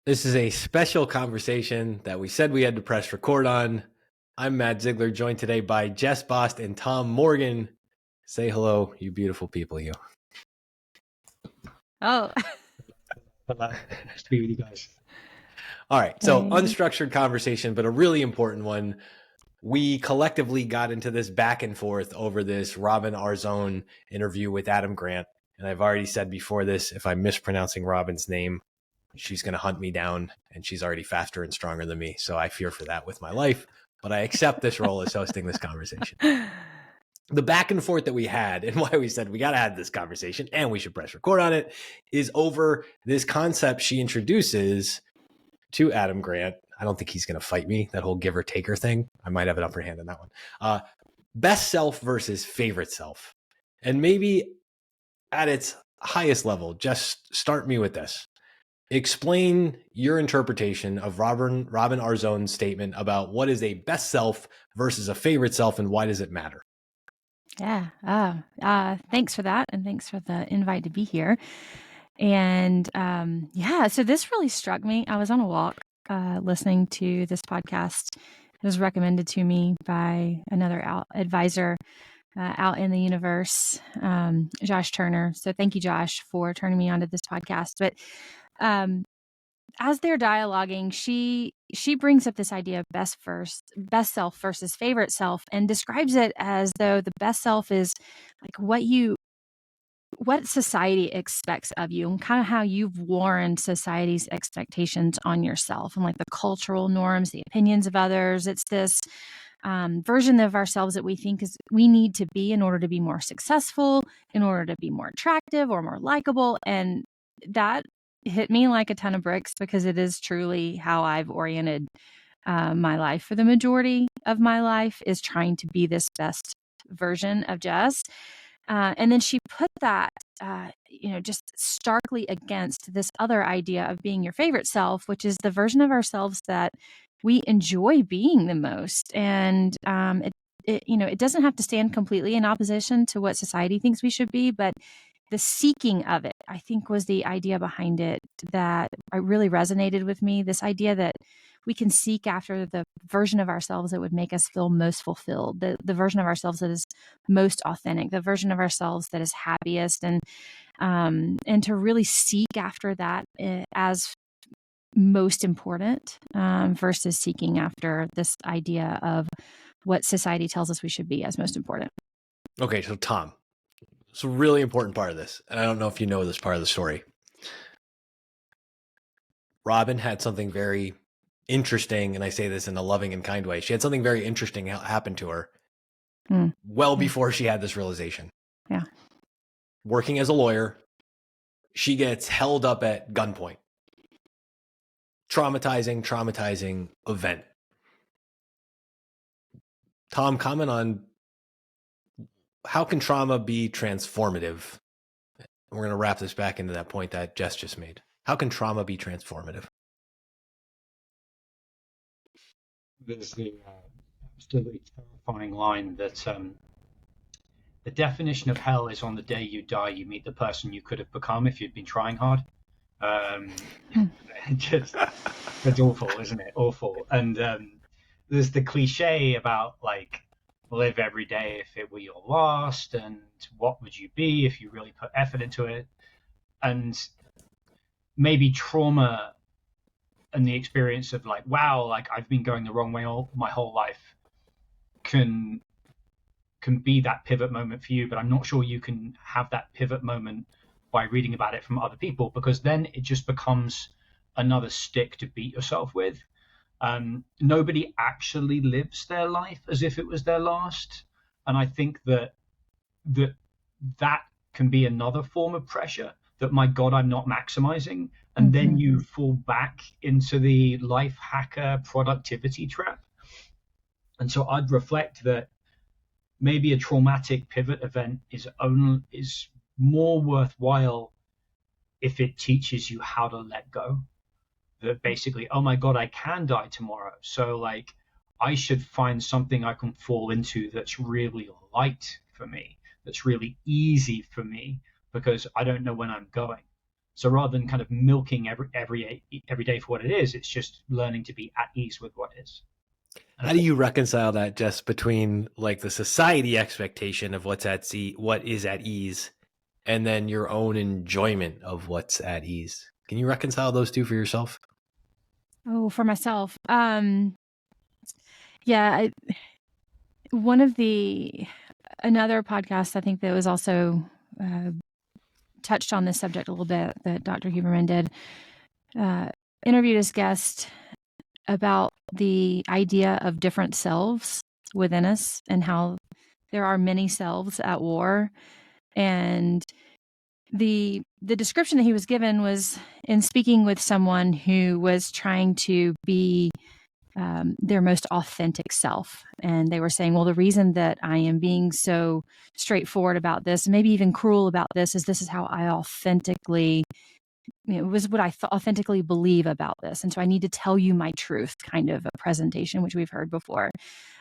This is a special conversation that we said we had to press record on. I'm Matt Zeigler, joined today by Jess, Bost, and Tom Morgan. Say hello, you beautiful people, you. Oh. Nice to be with you guys. All right, so unstructured conversation, but a really important one. We collectively got into this back and forth over this Robin Arzón interview with Adam Grant. And I've already said before this, if I'm mispronouncing Robin's name, she's going to hunt me down, and she's already faster and stronger than me. So I fear for that with my life, but I accept this role as hosting this conversation. The back and forth that we had and why we said we got to have this conversation and we should press record on it is over this concept she introduces to Adam Grant. I don't think he's going to fight me, that whole giver taker thing. I might have an upper hand on that one. Best self versus favorite self. And maybe at its highest level, just start me with this. Explain your interpretation of Robin Arzón's statement about what is a best self versus a favorite self and why does it matter? Yeah. Thanks for that. And thanks for the invite to be here. And so this really struck me. I was on a walk listening to this podcast. It was recommended to me by another advisor out in the universe, Josh Turner. So thank you, Josh, for turning me onto this podcast. But as they're dialoguing, she brings up this idea of best self versus favorite self, and describes it as though the best self is like what society expects of you, and kind of how you've warranted society's expectations on yourself, and like the cultural norms, the opinions of others. It's this version of ourselves that we think is we need to be in order to be more successful, in order to be more attractive or more likable, and that hit me like a ton of bricks because it is truly how I've oriented my life for the majority of my life, is trying to be this best version of Jess. And then she put that, just starkly against this other idea of being your favorite self, which is the version of ourselves that we enjoy being the most. And it doesn't have to stand completely in opposition to what society thinks we should be, but the seeking of it, I think, was the idea behind it that really resonated with me. This idea that we can seek after the version of ourselves that would make us feel most fulfilled, the version of ourselves that is most authentic, the version of ourselves that is happiest, and to really seek after that as most important versus seeking after this idea of what society tells us we should be as most important. Okay, so Tom, it's a really important part of this, and I don't know if you know this part of the story. Robin had something very interesting, and I say this in a loving and kind way. She had something very interesting happen to her before she had this realization. Yeah. Working as a lawyer, she gets held up at gunpoint. Traumatizing event. Tom, comment on how can trauma be transformative? We're going to wrap this back into that point that Jess just made. How can trauma be transformative? There's the absolutely terrifying line that the definition of hell is on the day you die, you meet the person you could have become if you'd been trying hard. It's awful, isn't it? Awful. And there's the cliche about like, live every day if it were your last, and what would you be if you really put effort into it? And maybe trauma and the experience of like, wow, like I've been going the wrong way my whole life can be that pivot moment for you, but I'm not sure you can have that pivot moment by reading about it from other people, because then it just becomes another stick to beat yourself with. Nobody actually lives their life as if it was their last. And I think that can be another form of pressure, that, my God, I'm not maximizing. And then you fall back into the life hacker productivity trap. And so I'd reflect that maybe a traumatic pivot event is more worthwhile if it teaches you how to let go. That basically, oh my God, I can die tomorrow. So like, I should find something I can fall into that's really light for me, that's really easy for me, because I don't know when I'm going. So rather than kind of milking every day for what it is, it's just learning to be at ease with what is. How do you reconcile that, Jess, between like the society expectation of what is at ease, and then your own enjoyment of what's at ease? Can you reconcile those two for yourself? Oh, for myself. Yeah, another podcast I think that was also touched on this subject a little bit that Dr. Huberman did, interviewed his guest about the idea of different selves within us and how there are many selves at war. And the description that he was given was in speaking with someone who was trying to be their most authentic self. And they were saying, well, the reason that I am being so straightforward about this, maybe even cruel about this is how I authentically, it was what I authentically believe about this. And so I need to tell you my truth, kind of a presentation, which we've heard before.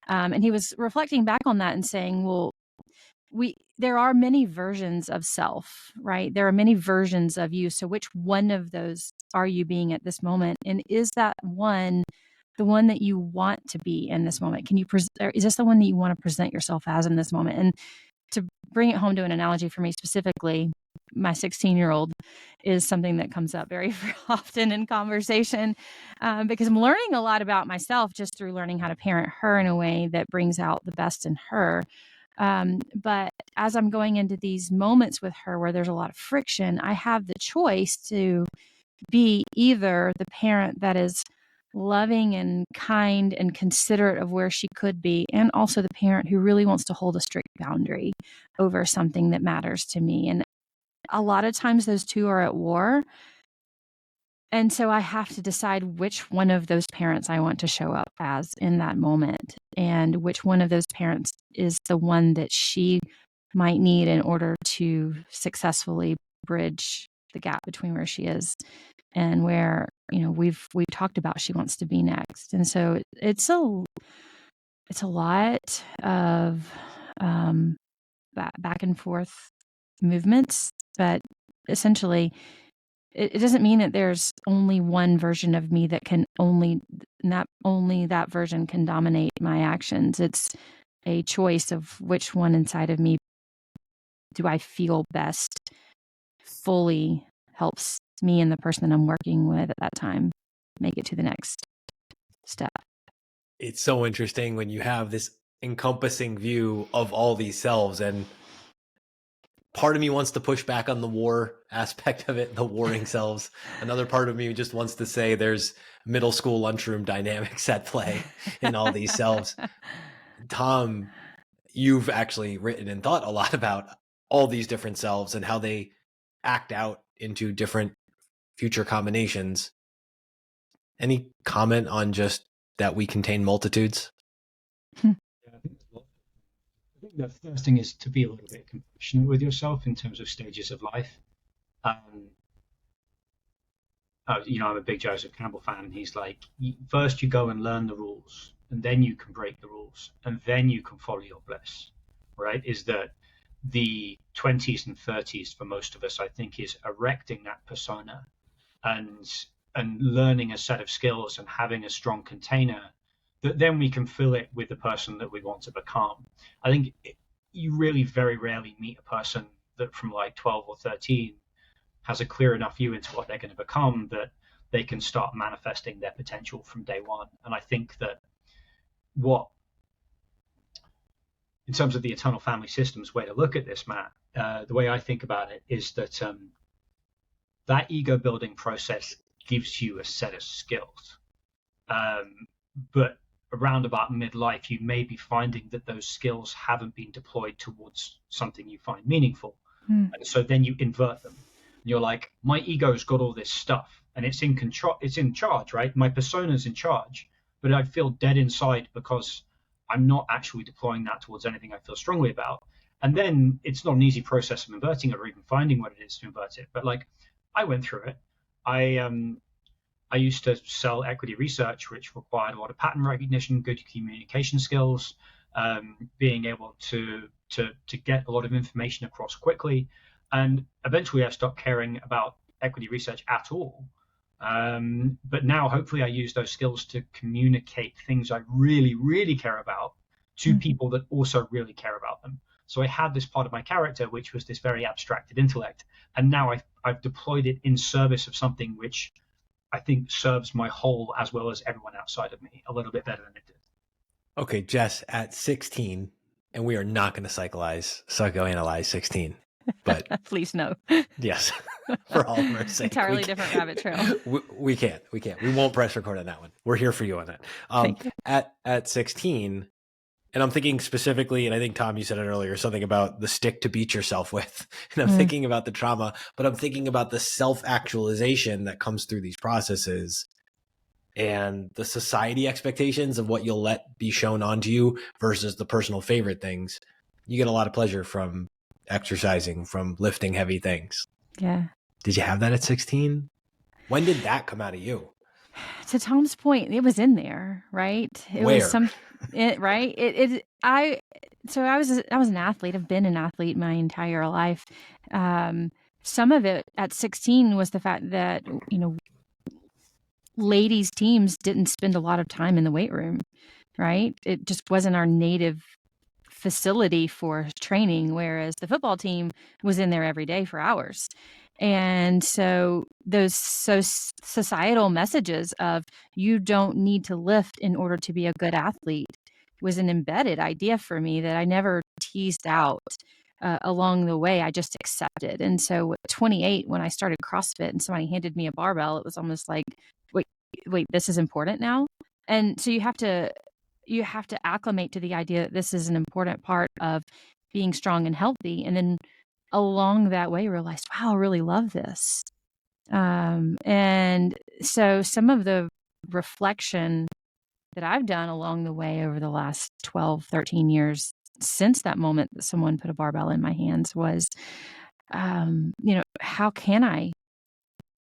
And he was reflecting back on that and saying, well, there are many versions of self, right? There are many versions of you. So which one of those are you being at this moment? And is that one the one that you want to be in this moment? Is this the one that you want to present yourself as in this moment? And to bring it home to an analogy for me specifically, my 16-year-old is something that comes up very often in conversation because I'm learning a lot about myself just through learning how to parent her in a way that brings out the best in her. But as I'm going into these moments with her where there's a lot of friction, I have the choice to be either the parent that is loving and kind and considerate of where she could be, and also the parent who really wants to hold a strict boundary over something that matters to me. And a lot of times those two are at war. And so I have to decide which one of those parents I want to show up as in that moment, and which one of those parents is the one that she might need in order to successfully bridge the gap between where she is and where, we've talked about she wants to be next. And so it's a lot of back and forth movements, but essentially it doesn't mean that there's only one version of me that can only that version can dominate my actions. It's a choice of which one inside of me do I feel best fully helps me and the person that I'm working with at that time make it to the next step. It's so interesting when you have this encompassing view of all these selves, and part of me wants to push back on the war aspect of it, the warring selves. Another part of me just wants to say there's middle school lunchroom dynamics at play in all these selves. Tom, you've actually written and thought a lot about all these different selves and how they act out into different future combinations. Any comment on just that we contain multitudes? Yeah, I think the first thing is to be a little bit compassionate with yourself in terms of stages of life. I'm a big Joseph Campbell fan, and he's like, first you go and learn the rules, and then you can break the rules, and then you can follow your bliss, right? Is that the 20s and 30s for most of us, I think, is erecting that persona and learning a set of skills and having a strong container that then we can fill it with the person that we want to become. I think you really very rarely meet a person that from like 12 or 13 has a clear enough view into what they're going to become that they can start manifesting their potential from day one. And I think that in terms of the eternal family system's way to look at this, Matt, the way I think about it is that that ego building process gives you a set of skills. But around about midlife, you may be finding that those skills haven't been deployed towards something you find meaningful. And so then you invert them. And you're like, my ego's got all this stuff and it's in charge, right? My persona's in charge, but I feel dead inside because I'm not actually deploying that towards anything I feel strongly about. And then it's not an easy process of inverting it or even finding what it is to invert it. But like, I went through it. I used to sell equity research, which required a lot of pattern recognition, good communication skills, being able to get a lot of information across quickly. And eventually I stopped caring about equity research at all. But now hopefully I use those skills to communicate things I really, really care about to people that also really care about them. So I had this part of my character, which was this very abstracted intellect, and now I've deployed it in service of something which I think serves my whole as well as everyone outside of me a little bit better than it did. Okay, Jess, at 16, and we are not going to psychoanalyze 16, but please no. Yes, for all of our sake. Entirely different rabbit trail. We can't. We won't press record on that one. We're here for you on that. Thank you. At 16, and I'm thinking specifically, and I think, Tom, you said it earlier, something about the stick to beat yourself with. And I'm thinking about the trauma, but I'm thinking about the self-actualization that comes through these processes and the society expectations of what you'll let be shown onto you versus the personal favorite things. You get a lot of pleasure from exercising, from lifting heavy things. Yeah. Did you have that at 16? When did that come out of you? To Tom's point, it was in there, right? It Where? was right. So I was an athlete. I've been an athlete my entire life. Some of it at 16 was the fact that, ladies teams didn't spend a lot of time in the weight room, right? It just wasn't our native facility for training, whereas the football team was in there every day for hours. And so those societal messages of you don't need to lift in order to be a good athlete was an embedded idea for me that I never teased out along the way. I just accepted. And so at 28, when I started CrossFit and somebody handed me a barbell, it was almost like, wait, this is important now. And so you have to acclimate to the idea that this is an important part of being strong and healthy. And then along that way, realized, wow, I really love this. And so some of the reflection that I've done along the way over the last 12, 13 years since that moment that someone put a barbell in my hands was, how can I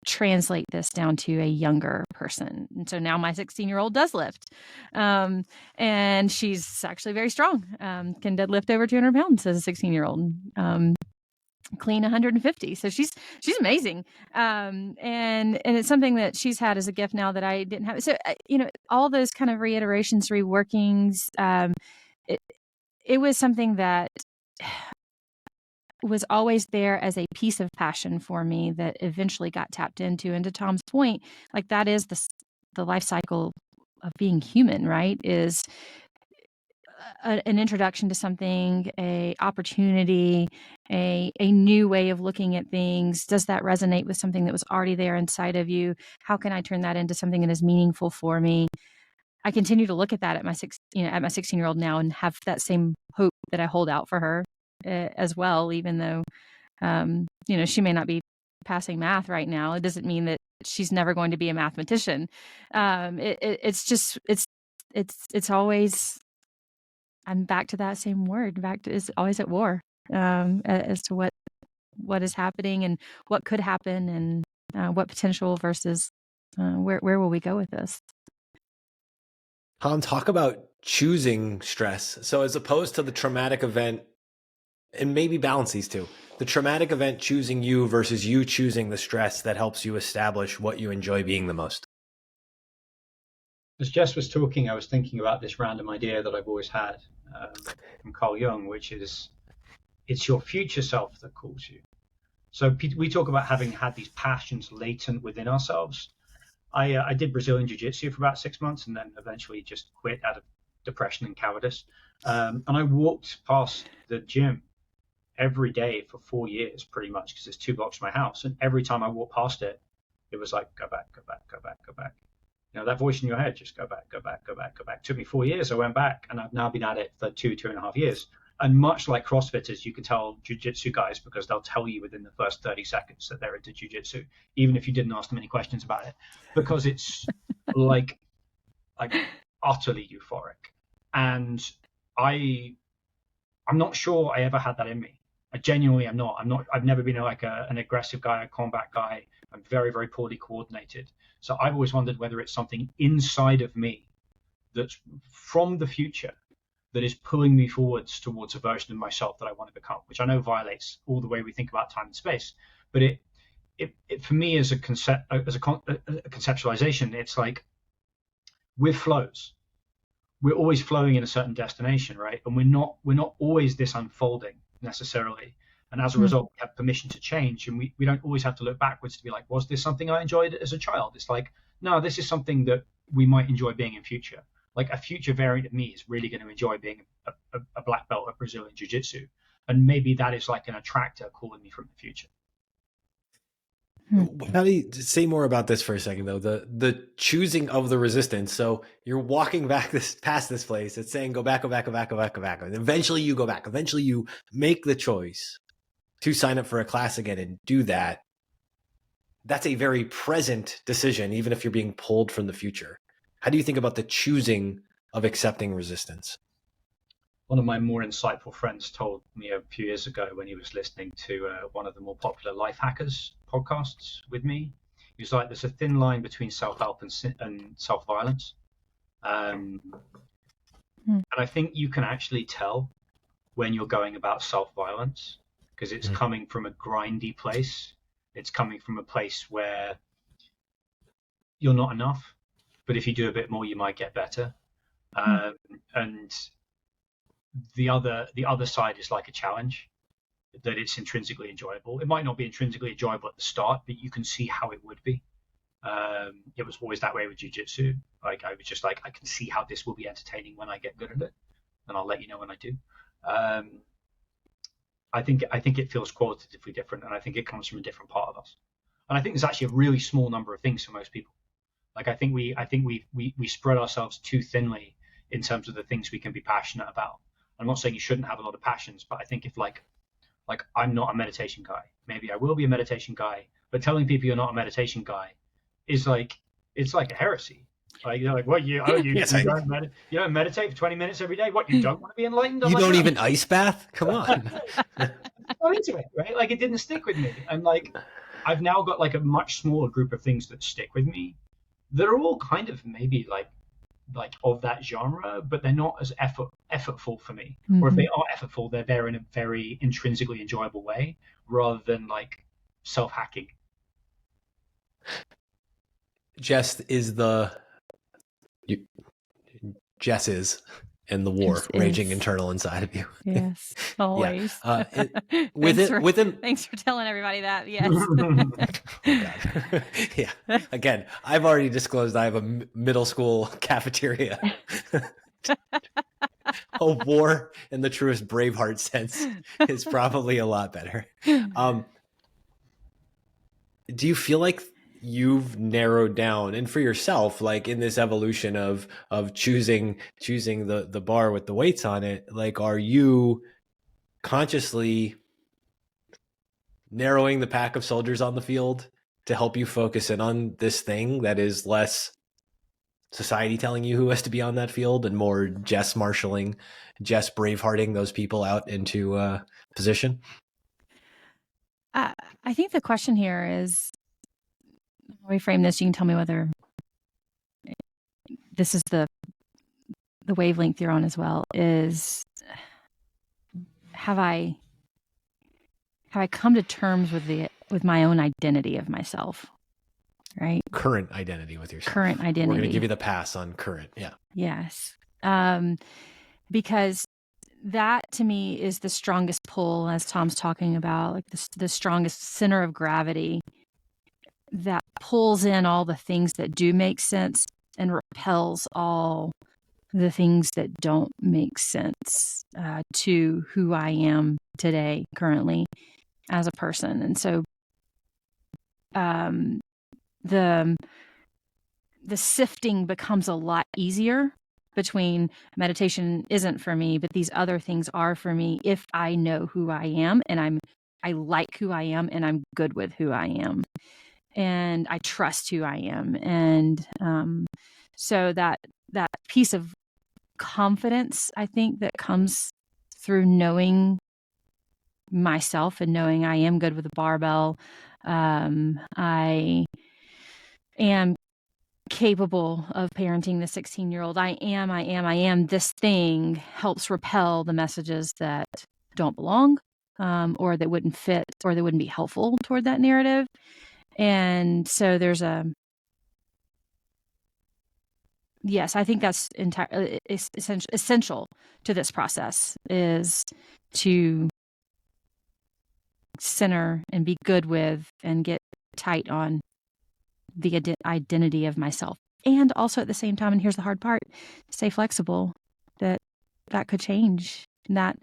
translate this down to a younger person? And so now my 16-year-old does lift. And she's actually very strong, can deadlift over 200 pounds as a 16-year-old, clean 150. So she's amazing. And it's something that she's had as a gift now that I didn't have. So, all those kind of reiterations, reworkings, it was something that was always there as a piece of passion for me that eventually got tapped into. And to Tom's point, like that is the life cycle of being human, right? Is an introduction to something, a opportunity, a new way of looking at things. Does that resonate with something that was already there inside of you? How can I turn that into something that is meaningful for me? I continue to look at that at my 16-year-old now and have that same hope that I hold out for her as well, even though, she may not be passing math right now. It doesn't mean that she's never going to be a mathematician. It's always, I'm back to that same word, is always at war, as to what is happening and what could happen and what potential versus where will we go with this? Tom, talk about choosing stress. So as opposed to the traumatic event, and maybe balance these two, the traumatic event choosing you versus you choosing the stress that helps you establish what you enjoy being the most. As Jess was talking, I was thinking about this random idea that I've always had from Carl Jung, which is it's your future self that calls you. So we talk about having had these passions latent within ourselves. I did Brazilian Jiu-Jitsu for about 6 months and then eventually just quit out of depression and cowardice. And I walked past the gym every day for 4 years, pretty much, because it's 2 blocks from my house. And every time I walked past it, it was like, go back, go back, go back, go back. That voice in your head, just go back, go back, go back, go back. It took me 4 years. I went back and I've now been at it for 2.5 years. And much like CrossFitters, you can tell jiu-jitsu guys because they'll tell you within the first 30 seconds that they're into jiu-jitsu, even if you didn't ask them any questions about it, because it's like utterly euphoric. And I'm not sure I ever had that in me. I genuinely am not. I've never been an aggressive guy, a combat guy. I'm very, very poorly coordinated. So I've always wondered whether it's something inside of me that's from the future that is pulling me forwards towards a version of myself that I want to become, which I know violates all the way we think about time and space. But for me as a conceptualization, it's like with flows, we're always flowing in a certain destination, right? And we're not always this unfolding necessarily. And as a result, we have permission to change, and we don't always have to look backwards to be like, was this something I enjoyed as a child? It's like, no, this is something that we might enjoy being in future. Like a future variant of me is really going to enjoy being a black belt of Brazilian Jiu-Jitsu. And maybe that is like an attractor calling me from the future. How do you say more about this for a second, though? The choosing of the resistance. So you're walking back past this place. It's saying go back, go back, go back, go back, go back. And eventually you go back. Eventually you make the choice to sign up for a class again and do that. That's a very present decision, even if you're being pulled from the future. How do you think about the choosing of accepting resistance? One of my more insightful friends told me a few years ago when he was listening to one of the more popular life hackers podcasts with me. He was like, there's a thin line between self-help and self-violence. And I think you can actually tell when you're going about self-violence because it's coming from a grindy place. It's coming from a place where you're not enough, but if you do a bit more, you might get better. And the other side is like a challenge, that it's intrinsically enjoyable. It might not be intrinsically enjoyable at the start, but you can see how it would be. It was always that way with jiu-jitsu. Like I was just like, I can see how this will be entertaining when I get good at it, and I'll let you know when I do. I think it feels qualitatively different, and I think it comes from a different part of us. And I think there's actually a really small number of things for most people. Like I think we spread ourselves too thinly in terms of the things we can be passionate about. I'm not saying you shouldn't have a lot of passions, but I think if like I'm not a meditation guy, maybe I will be a meditation guy, but telling people you're not a meditation guy is like, it's like a heresy. Like you're like, what you don't meditate for 20 minutes every day? What, you don't want to be enlightened? You don't even ice bath? Come on. I'm into it, right? Like it didn't stick with me. And like I've now got like a much smaller group of things that stick with me that are all kind of maybe like of that genre, but they're not as effortful for me. Or if they are effortful, they're there in a very intrinsically enjoyable way rather than like self-hacking. Jess is and the war raging internal inside of you. Yes, always. Thanks for telling everybody that. Yes. Oh, God. Yeah. Again, I've already disclosed I have a middle school cafeteria. A war in the truest Braveheart sense is probably a lot better. Do you feel like you've narrowed down, and for yourself, like in this evolution of choosing the bar with the weights on it, like are you consciously narrowing the pack of soldiers on the field to help you focus in on this thing that is less society telling you who has to be on that field and more Jess marshaling, Jess bravehearting those people out into position? I think the question here is, reframe this. You can tell me whether this is the wavelength you're on as well. Is have I come to terms with my own identity of myself, right? Current identity with yourself. Current identity. We're going to give you the pass on current. Yeah. Yes. Because that to me is the strongest pull, as Tom's talking about, like the strongest center of gravity that pulls in all the things that do make sense and repels all the things that don't make sense to who I am today, currently, as a person. And so the sifting becomes a lot easier between meditation isn't for me, but these other things are for me if I know who I am and I like who I am and I'm good with who I am. And I trust who I am. And so that piece of confidence, I think, that comes through knowing myself and knowing I am good with a barbell. I am capable of parenting the 16-year-old. I am. This thing helps repel the messages that don't belong, or that wouldn't fit, or that wouldn't be helpful toward that narrative. And so there's yes, I think that's essential to this process, is to center and be good with and get tight on the identity of myself. And also at the same time, and here's the hard part, stay flexible, that could change. That,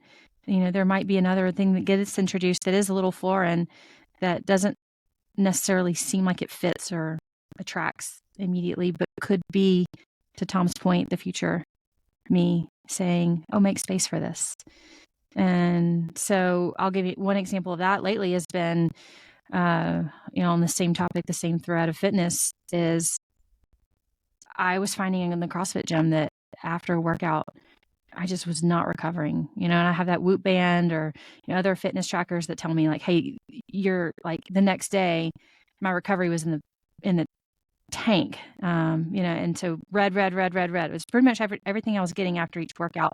there might be another thing that gets introduced that is a little foreign, that doesn't necessarily seem like it fits or attracts immediately, but could be, to Tom's point, the future me saying, oh, make space for this. And so I'll give you one example of that lately has been, on the same topic, the same thread of fitness, is I was finding in the CrossFit gym that after a workout, I just was not recovering, and I have that Whoop band or other fitness trackers that tell me like, hey, you're like the next day, my recovery was in the tank, and so red. It was pretty much everything I was getting after each workout.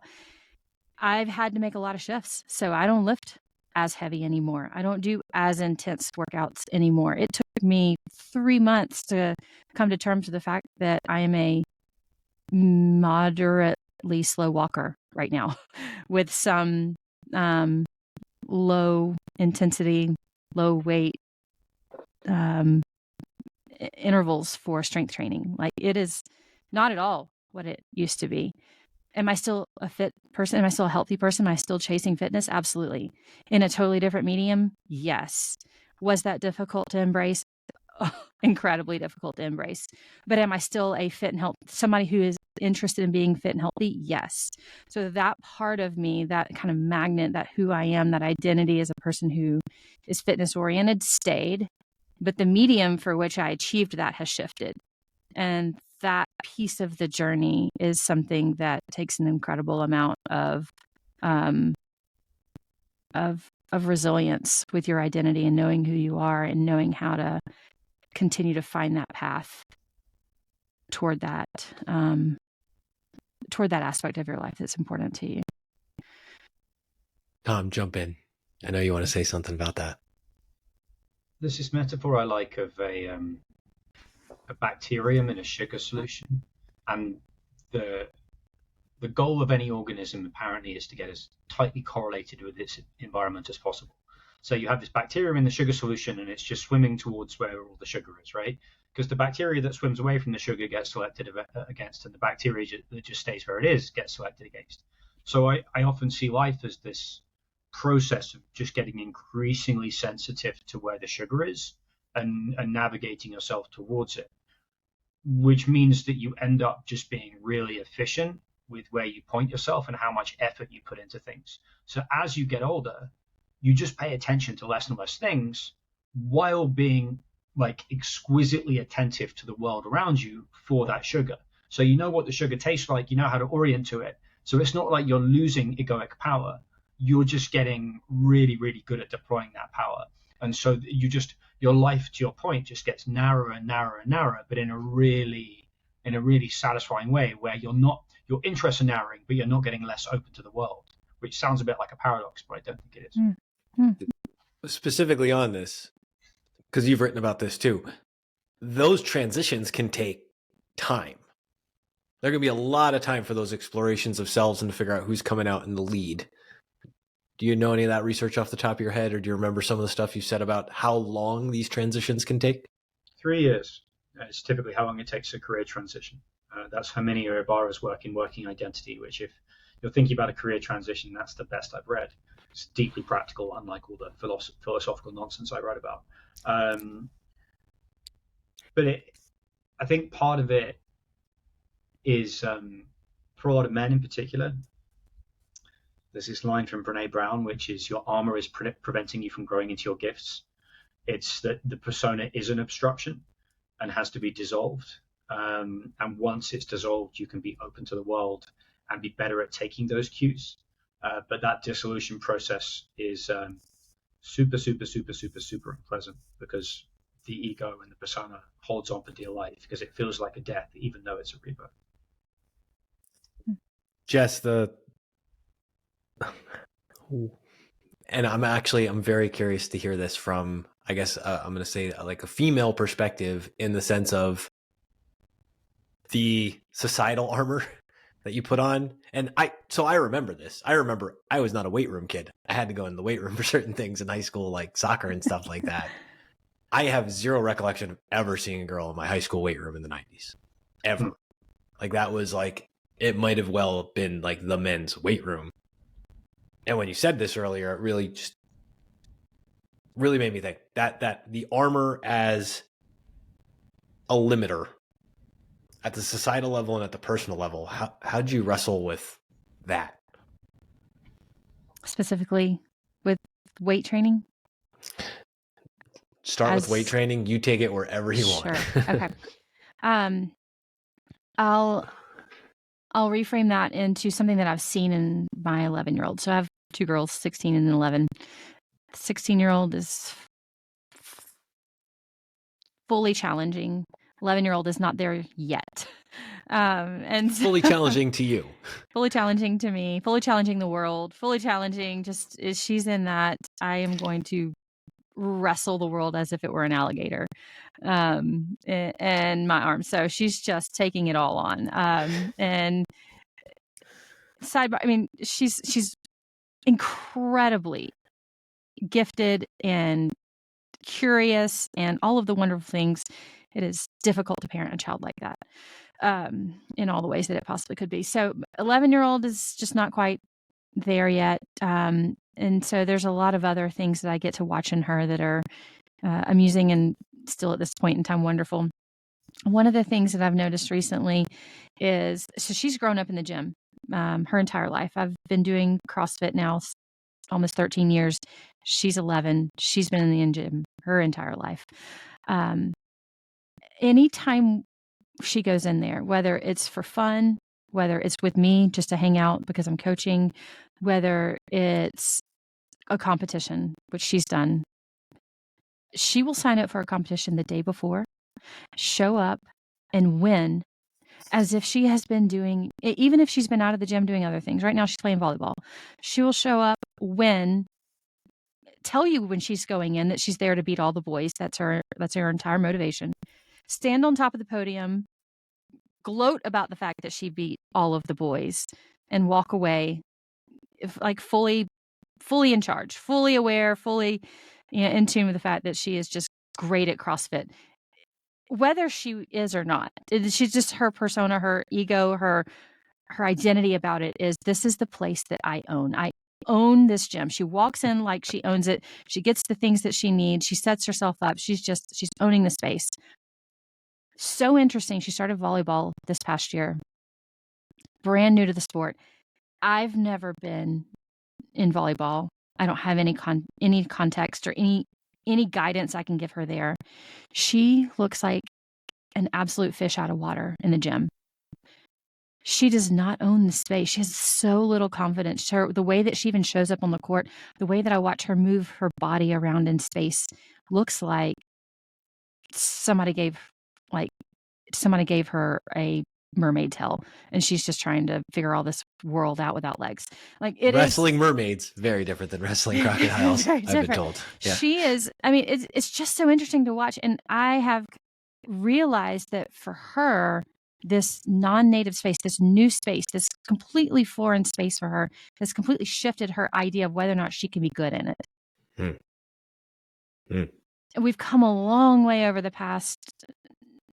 I've had to make a lot of shifts. So I don't lift as heavy anymore. I don't do as intense workouts anymore. It took me 3 months to come to terms with the fact that I am a moderately slow walker right now with some low intensity, low weight intervals for strength training. Like, it is not at all what it used to be. Am I still a fit person? Am I still a healthy person? Am I still chasing fitness? Absolutely. In a totally different medium? Yes. Was that difficult to embrace? Oh, incredibly difficult to embrace. But am I still a fit and healthy, somebody who is interested in being fit and healthy? Yes. So that part of me, that kind of magnet, that who I am, that identity as a person who is fitness oriented, stayed. But the medium for which I achieved that has shifted. And that piece of the journey is something that takes an incredible amount of resilience with your identity and knowing who you are and knowing how to continue to find that path toward that aspect of your life that's important to you. Tom, jump in. I know you want to say something about that. There's this metaphor I like of a bacterium in a sugar solution, and the goal of any organism apparently is to get as tightly correlated with its environment as possible. So you have this bacterium in the sugar solution, and it's just swimming towards where all the sugar is, right? Because the bacteria that swims away from the sugar gets selected against, and the bacteria that just stays where it is gets selected against. So I often see life as this process of just getting increasingly sensitive to where the sugar is and navigating yourself towards it, which means that you end up just being really efficient with where you point yourself and how much effort you put into things. So as you get older, you just pay attention to less and less things while being like exquisitely attentive to the world around you for that sugar. So you know what the sugar tastes like, you know how to orient to it. So it's not like you're losing egoic power. You're just getting really, really good at deploying that power. And so your life, to your point, just gets narrower and narrower and narrower, but in a really satisfying way, where your interests are narrowing, but you're not getting less open to the world, which sounds a bit like a paradox, but I don't think it is. Mm-hmm. Specifically on this, because you've written about this too, those transitions can take time. There can be a lot of time for those explorations of selves and to figure out who's coming out in the lead. Do you know any of that research off the top of your head, or do you remember some of the stuff you said about how long these transitions can take? 3 years is typically how long it takes a career transition. That's Herminia Ibarra's work in Working Identity, which, if you're thinking about a career transition, that's the best I've read. It's deeply practical, unlike all the philosophical nonsense I write about. But I think part of it is, for a lot of men in particular, there's this line from Brene Brown, which is, your armor is preventing you from growing into your gifts. It's that the persona is an obstruction and has to be dissolved. And once it's dissolved, you can be open to the world and be better at taking those cues. But that dissolution process is super, super, super, super, super unpleasant, because the ego and the persona holds on for dear life, because it feels like a death, even though it's a rebirth. Jess, And I'm very curious to hear this from, I guess, I'm going to say like a female perspective, in the sense of the societal armor that you put on. And I remember this. I remember I was not a weight room kid. I had to go in the weight room for certain things in high school, like soccer and stuff like that. I have zero recollection of ever seeing a girl in my high school weight room in the 90s. Ever. Like, that was like, it might have well been like the men's weight room. And when you said this earlier, it really made me think that the armor as a limiter at the societal level and at the personal level, how'd you wrestle with that? Specifically with weight training? Start with weight training. You take it wherever you want. Sure. Okay. I'll reframe that into something that I've seen in my 11-year-old. So I have two girls, 16 and 11. 16-year-old is fully challenging. 11-year-old is not there yet. And fully challenging to you. Fully challenging to me, fully challenging the world, fully challenging. She's in that I am going to wrestle the world as if it were an alligator in my arms. So she's just taking it all on. And sidebar, I mean, she's incredibly gifted and curious and all of the wonderful things. It is difficult to parent a child like that in all the ways that it possibly could be. So 11-year-old is just not quite there yet. And so there's a lot of other things that I get to watch in her that are amusing and still at this point in time wonderful. One of the things that I've noticed recently is, so she's grown up in the gym her entire life. I've been doing CrossFit now almost 13 years. She's 11. She's been in the gym her entire life. Anytime she goes in there, whether it's for fun, whether it's with me just to hang out because I'm coaching, whether it's a competition, which she's done, she will sign up for a competition the day before, show up and win as if she has been doing, even if she's been out of the gym doing other things. Right now she's playing volleyball. She will show up, win, tell you when she's going in that she's there to beat all the boys. That's her entire motivation. Stand on top of the podium, gloat about the fact that she beat all of the boys, and walk away like fully in charge, fully aware, fully in tune with the fact that she is just great at CrossFit, whether she is or not. She's just, her persona, her ego, her identity about it is, this is the place that I own. I own this gym. She walks in like she owns it. She gets the things that she needs. She sets herself up. She's owning the space. So interesting. She started volleyball this past year, brand new to the sport. I've never been in volleyball. I don't have any context or any guidance I can give her there. She looks like an absolute fish out of water in the gym. She does not own the space. She has so little confidence. The way that she even shows up on the court, the way that I watch her move her body around in space, looks like somebody gave her a mermaid tail, and she's just trying to figure all this world out without legs. Like, wrestling mermaids, very different than wrestling crocodiles. I've been told. Yeah. She is. I mean, it's just so interesting to watch, and I have realized that for her, this non-native space, this new space, this completely foreign space for her, has completely shifted her idea of whether or not she can be good in it. We've come a long way over the past,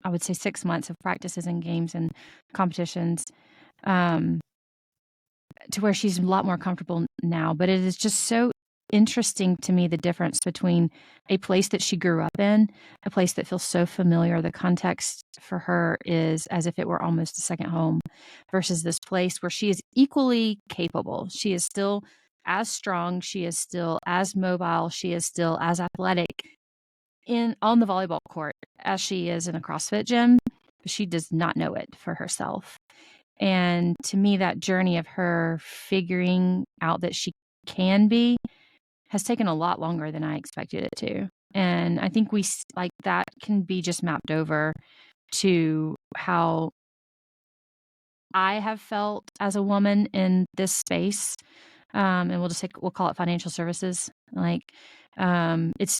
I would say, 6 months of practices and games and competitions, to where she's a lot more comfortable now. But it is just so interesting to me, the difference between a place that she grew up in, a place that feels so familiar. The context for her is as if it were almost a second home, versus this place where she is equally capable. She is still as strong. She is still as mobile. She is still as athletic on the volleyball court as she is in a CrossFit gym, but she does not know it for herself. And to me, that journey of her figuring out that she can be has taken a lot longer than I expected it to. And I think that can be just mapped over to how I have felt as a woman in this space, and we'll call it financial services. Like, it's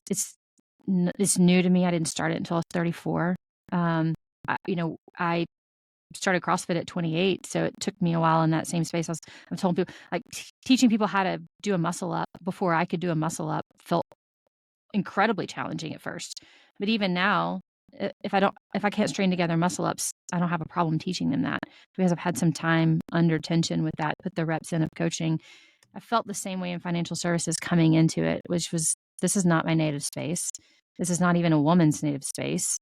new to me. I didn't start it until I was 34. I started CrossFit at 28, so it took me a while in that same space. I'm telling people, like, teaching people how to do a muscle up before I could do a muscle up felt incredibly challenging at first. But even now, if I can't string together muscle ups, I don't have a problem teaching them that, because I've had some time under tension with that, put the reps in of coaching. I felt the same way in financial services coming into it, which was, this is not my native space. This is not even a woman's native space.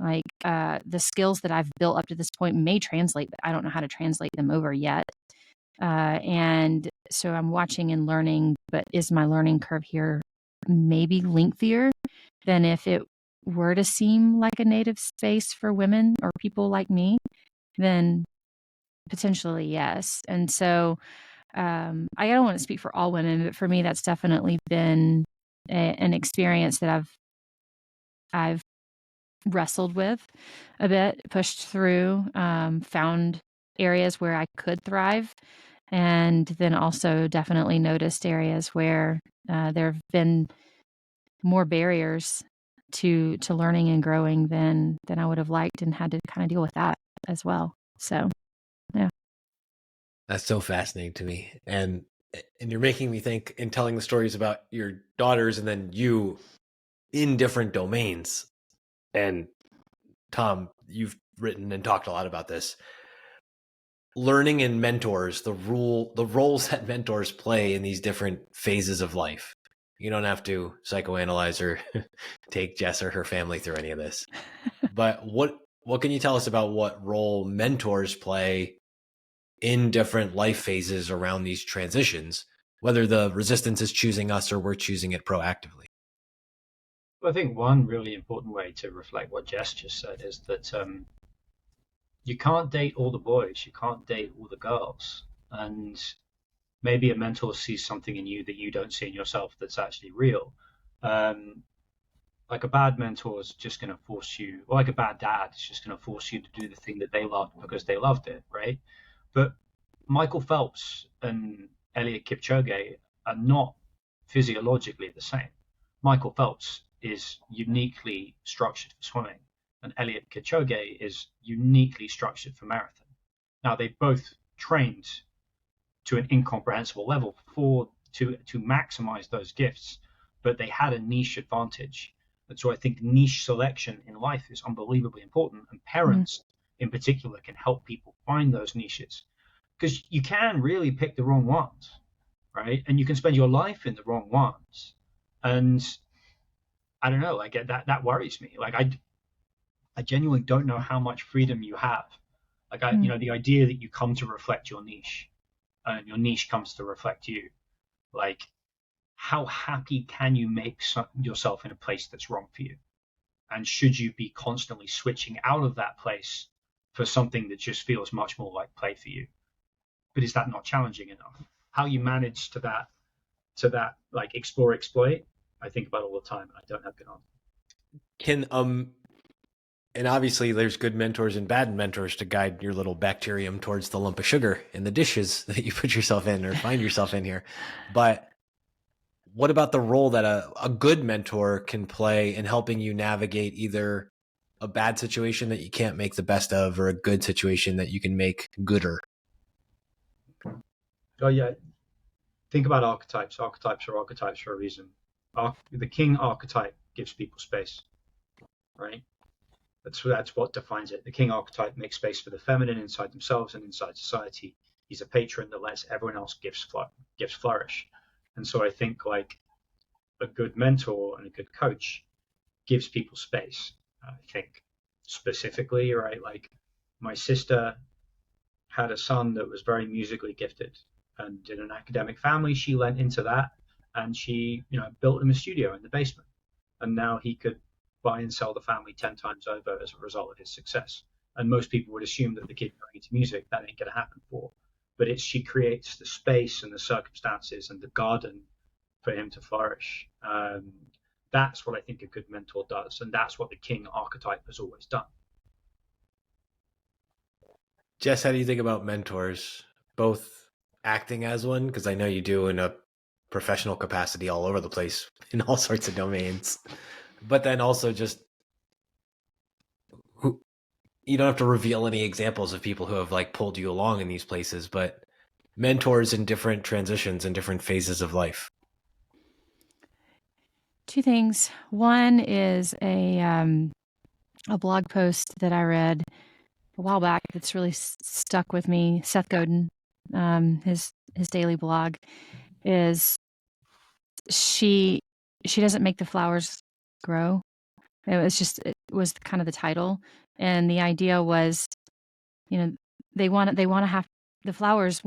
Like, the skills that I've built up to this point may translate, but I don't know how to translate them over yet. And so I'm watching and learning, but is my learning curve here maybe lengthier than if it were to seem like a native space for women or people like me? Then potentially yes. And so, I don't want to speak for all women, but for me, that's definitely been an experience that I've wrestled with a bit, pushed through, found areas where I could thrive, and then also definitely noticed areas where there have been more barriers to learning and growing than I would have liked, and had to kind of deal with that as well. So, yeah. That's so fascinating to me. And you're making me think, in telling the stories about your daughters and then you in different domains. And Tom, you've written and talked a lot about this. Learning and mentors, the roles that mentors play in these different phases of life. You don't have to psychoanalyze or take Jess or her family through any of this. But what can you tell us about what role mentors play in different life phases around these transitions, whether the resistance is choosing us or we're choosing it proactively? Well, I think one really important way to reflect what Jess just said is that you can't date all the boys, you can't date all the girls. And maybe a mentor sees something in you that you don't see in yourself that's actually real. Um, like a bad mentor is just going to force you, or like a bad dad is just going to force you to do the thing that they loved because they loved it, right? But Michael Phelps and Eliud Kipchoge are not physiologically the same. Michael Phelps is uniquely structured for swimming, and Eliud Kipchoge is uniquely structured for marathon. Now, they both trained to an incomprehensible level to maximize those gifts, but they had a niche advantage. And so I think niche selection in life is unbelievably important, and parents in particular can help people find those niches, because you can really pick the wrong ones, right? And you can spend your life in the wrong ones. And I don't know, like that worries me. Like I genuinely don't know how much freedom you have. Like the idea that you come to reflect your niche and your niche comes to reflect you. Like, how happy can you make yourself in a place that's wrong for you? And should you be constantly switching out of that place for something that just feels much more like play for you? But is that not challenging enough? How you manage to that like explore, exploit, I think about all the time, and I don't have good answer. And obviously there's good mentors and bad mentors to guide your little bacterium towards the lump of sugar in the dishes that you put yourself in or find yourself in here. But what about the role that a good mentor can play in helping you navigate either a bad situation that you can't make the best of, or a good situation that you can make gooder? Oh yeah, think about archetypes. Archetypes are archetypes for a reason. The king archetype gives people space, right? That's what defines it. The king archetype makes space for the feminine inside themselves and inside society. He's a patron that lets everyone else gifts flourish. And so I think like a good mentor and a good coach gives people space. I think specifically, right? Like my sister had a son that was very musically gifted, and in an academic family, she lent into that, and she, built him a studio in the basement, and now he could buy and sell the family 10 times over as a result of his success. And most people would assume that the kid going into music, that ain't going to happen for. But she creates the space and the circumstances and the garden for him to flourish. That's what I think a good mentor does, and that's what the king archetype has always done. Jess, how do you think about mentors, both acting as one, because I know you do in a professional capacity all over the place in all sorts of domains. But then also just who, you don't have to reveal any examples of people who have like pulled you along in these places, but mentors in different transitions and different phases of life. Two things. One is a blog post that I read a while back that's really stuck with me. Seth Godin, his daily blog is she doesn't make the flowers grow. It was kind of the title, and the idea was, they want to have the flowers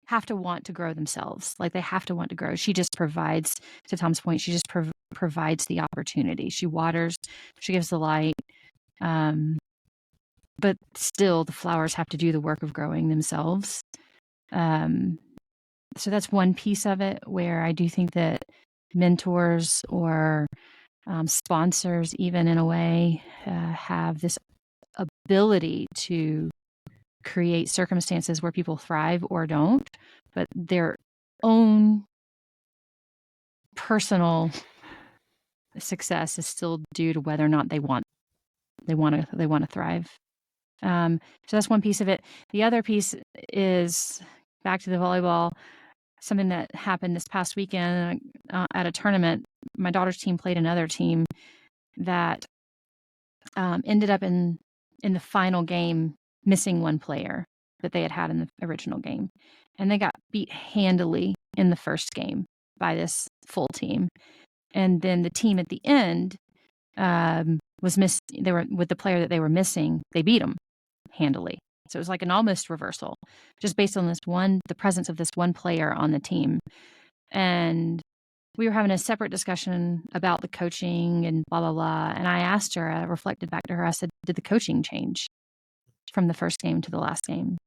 have to want to grow themselves. Like they have to want to grow. She just provides, to Tom's point, she just provides the opportunity. She waters, she gives the light. But still the flowers have to do the work of growing themselves. So that's one piece of it where I do think that mentors or sponsors, even in a way, have this ability to create circumstances where people thrive or don't, but their own personal success is still due to whether or not they want to thrive. So that's one piece of it. The other piece is back to the volleyball. Something that happened this past weekend at a tournament. My daughter's team played another team that ended up in the final game missing one player that they had in the original game, and they got beat handily in the first game by this full team. And then the team at the end was missed. They were with the player that they were missing. They beat them handily. So it was like an almost reversal, just based on the presence of this one player on the team. And we were having a separate discussion about the coaching and blah, blah, blah. And I asked her, I reflected back to her, I said, did the coaching change from the first game to the last game?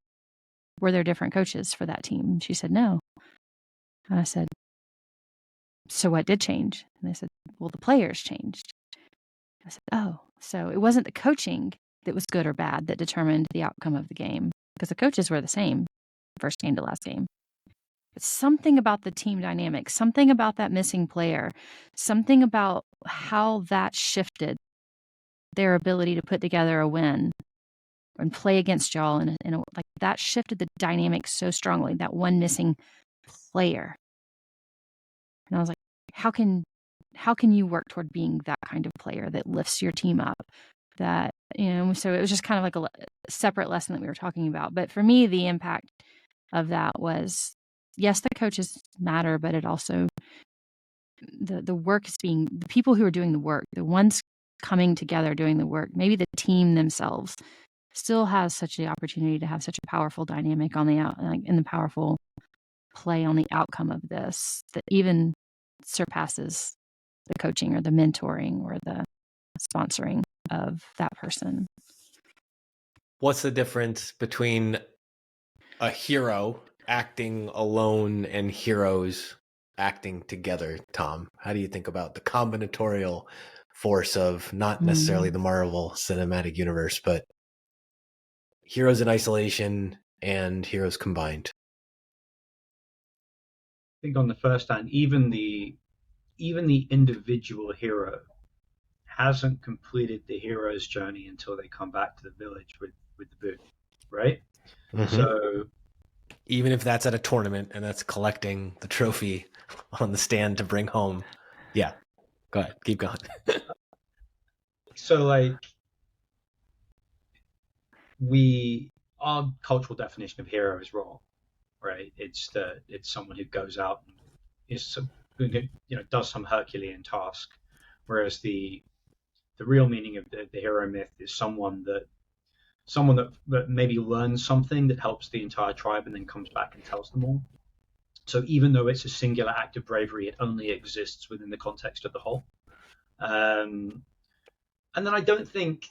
Were there different coaches for that team? She said, no. And I said, so what did change? And they said, well, the players changed. I said, oh, so it wasn't the coaching that was good or bad that determined the outcome of the game, because the coaches were the same first game to last game. But something about the team dynamic, something about that missing player, something about how that shifted their ability to put together a win and play against y'all, and like that shifted the dynamic so strongly, that one missing player. And I was like, how can you work toward being that kind of player that lifts your team up? That, so it was just kind of like a separate lesson that we were talking about. But for me, the impact of that was, yes, the coaches matter, but it also, the work is the people who are doing the work, the ones coming together doing the work, maybe the team themselves still has such the opportunity to have such a powerful dynamic on the in the powerful play on the outcome of this that even surpasses the coaching or the mentoring or the sponsoring of that person. What's the difference between a hero acting alone and heroes acting together, Tom? How do you think about the combinatorial force of not necessarily the Marvel Cinematic Universe, but heroes in isolation and heroes combined? I think on the first hand, even the individual hero hasn't completed the hero's journey until they come back to the village with the boot, right? Mm-hmm. So even if that's at a tournament and that's collecting the trophy on the stand to bring home. Yeah, go ahead, keep going. So like our cultural definition of hero is wrong, right? It's someone who goes out and does some Herculean task, whereas the real meaning of the hero myth is someone that maybe learns something that helps the entire tribe and then comes back and tells them all. So even though it's a singular act of bravery, it only exists within the context of the whole. And then I don't think